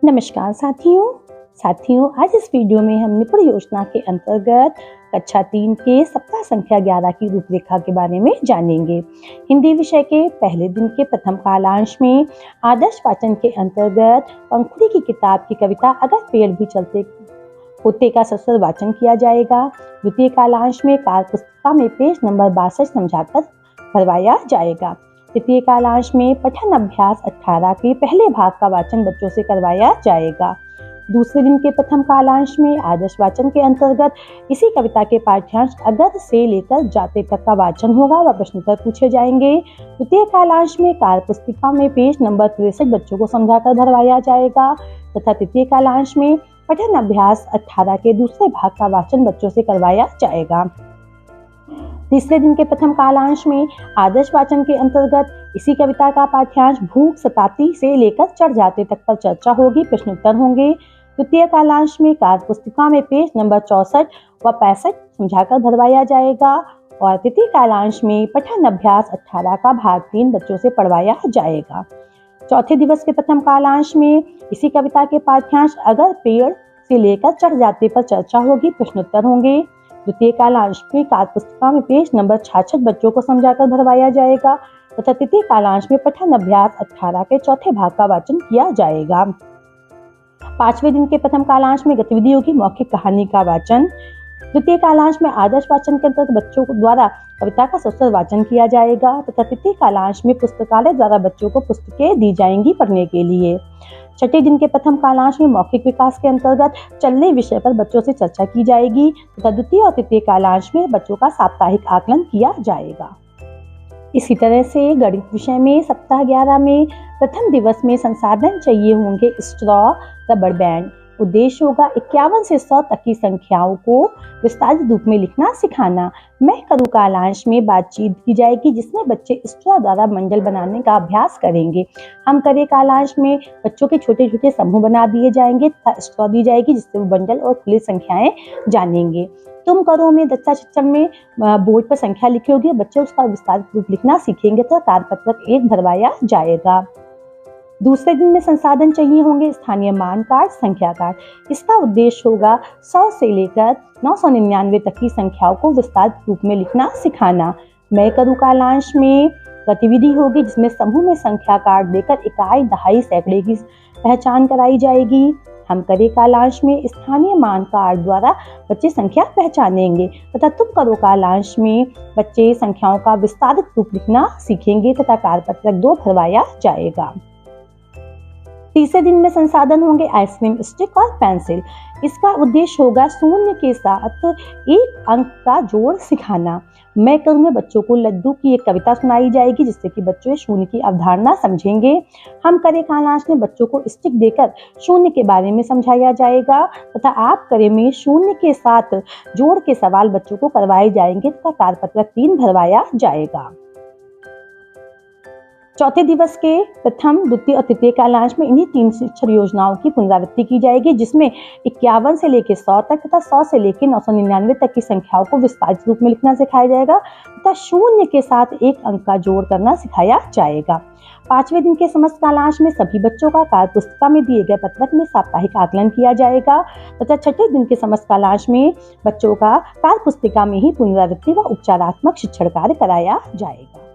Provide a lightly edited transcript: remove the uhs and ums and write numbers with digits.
नमस्कार साथियों, आज इस वीडियो में हम निपुण योजना के अंतर्गत कक्षा 3 के सप्ताह संख्या 11 की रूपरेखा के बारे में जानेंगे। हिंदी विषय के पहले दिन के प्रथम कालांश में आदर्श वाचन के अंतर्गत पंखुड़ी की किताब की कविता अगर पेड़ भी चलते होते का सस्वर वाचन किया जाएगा। द्वितीय कालांश में कार्य पुस्तिका में पेज नंबर 62 समझाकर भरवाया जाएगा। तृतीय कालांश में पठन अभ्यास 18 के पहले भाग का वाचन बच्चों से करवाया जाएगा। दूसरे दिन के प्रथम कालांश में आदर्श वाचन के अंतर्गत इसी कविता के पाठ्यांश अगर से लेकर जाते तक का वाचन होगा व प्रश्नोत्तर पूछे जाएंगे। तृतीय कालांश में कार्य पुस्तिका में पेज नंबर 63 बच्चों को समझाकर भरवाया जाएगा तथा तृतीय कालांश में पठन अभ्यास 18 के दूसरे भाग का वाचन बच्चों से करवाया जाएगा। तीसरे दिन के प्रथम कालांश में आदर्श वाचन के अंतर्गत इसी कविता का पाठ्यांश भूख सताती से लेकर चढ़ जाते तक पर चर्चा होगी, प्रश्नोत्तर होंगे। तृतीय कालांश में कार्य पुस्तिका में पेज नंबर 64 व 65 समझाकर भरवाया जाएगा और तृतीय कालांश में पठन अभ्यास 18 का भाग 3 बच्चों से पढ़वाया जाएगा। चौथे दिवस के प्रथम कालांश में इसी कविता के पाठ्यांश अगर पेड़ से लेकर चढ़ जाते पर चर्चा होगी, प्रश्नोत्तर होंगे। द्वितीय कालांश में कार्य पुस्तिका में पेज नंबर 66 बच्चों को समझाकर भरवाया जाएगा तथा तृतीय कालांश में पठन अभ्यास 18 के चौथे भाग का वाचन किया जाएगा। पांचवें दिन के प्रथम कालांश में गतिविधि होगी मौखिक कहानी का वाचन। द्वितीय कालांश में आदर्श वाचन के अंतर्गत बच्चों द्वारा कविता का सस्वर वाचन किया जाएगा तथा तृतीय कालांश में पुस्तकालय द्वारा बच्चों को पुस्तकें दी जाएंगी पढ़ने के लिए। छठे दिन के प्रथम कालांश में मौखिक विकास के अंतर्गत चलने विषय पर बच्चों से चर्चा की जाएगी तथा द्वितीय और तृतीय कालांश में बच्चों का साप्ताहिक आकलन किया जाएगा। इसी तरह से गणित विषय में सप्ताह 11 में प्रथम दिवस में संसाधन चाहिए होंगे स्ट्रॉ, रबर बैंड। उद्देश्य होगा 51 से 100 तक की संख्याओं को विस्तारित रूप में लिखना सिखाना। मैं करूँ कालांश में बातचीत की जाएगी जिसमें बच्चे स्ट्रॉ द्वारा मंडल बनाने का अभ्यास करेंगे। हम करे कालांश में बच्चों के छोटे छोटे समूह बना दिए जाएंगे तथा स्ट्रॉ दी जाएगी जिससे वो बंडल और खुली संख्याएं जानेंगे। तुम करो में दच्चा चिच्चम में बोर्ड पर संख्या लिखी होगी, बच्चे उसका विस्तारित रूप लिखना सीखेंगे तथा कार्यपत्रक 1 भरवाया जाएगा। दूसरे दिन में संसाधन चाहिए होंगे स्थानीय मान कार्ड, संख्या कार्ड। इसका उद्देश्य होगा 100 से लेकर 999 तक की संख्याओं को विस्तारित रूप में लिखना सिखाना। मैं करूँ कालांश में गतिविधि होगी जिसमें समूह में संख्या कार्ड देकर इकाई, दहाई, सैकड़े की पहचान कराई जाएगी। हम करे कालांश में स्थानीय मान कार्ड द्वारा बच्चे संख्या पहचानेंगे तथा तुम करो कालांश में बच्चे संख्याओं का विस्तारित रूप लिखना सीखेंगे तथा कार्यपत्रक 2 भरवाया जाएगा। तीसरे दिन में संसाधन होंगे आइसक्रीम स्टिक और पेंसिल। इसका उद्देश्य होगा शून्य के साथ 1 अंक का जोड़ सिखाना। मैं करूँ में बच्चों को लड्डू की एक कविता सुनाई जाएगी जिससे कि बच्चे शून्य की अवधारणा समझेंगे। हम करे कालांश में बच्चों को स्टिक देकर शून्य के बारे में समझाया जाएगा तथा आप करे में शून्य के साथ जोड़ के सवाल बच्चों को करवाए जाएंगे तथा कार्यपत्रक 3 भरवाया जाएगा। चौथे दिवस के प्रथम, द्वितीय और तृतीय कालांश में इन्हीं 3 शिक्षण योजनाओं की पुनरावृत्ति की जाएगी जिसमें 51 से लेकर 100 तक तथा 100 से लेकर 999 तक की संख्याओं को विस्तारित रूप में लिखना सिखाया जाएगा तथा शून्य के साथ 1 अंक का जोड़ करना सिखाया जाएगा। पांचवें दिन के समस्त कालांश में सभी बच्चों का कार्य पुस्तिका में दिए गए पत्रक में साप्ताहिक आकलन किया जाएगा तथा छठे दिन के समस्त कालांश में बच्चों का कार्य पुस्तिका में ही पुनरावृत्ति व उपचारात्मक शिक्षण कार्य कराया जाएगा।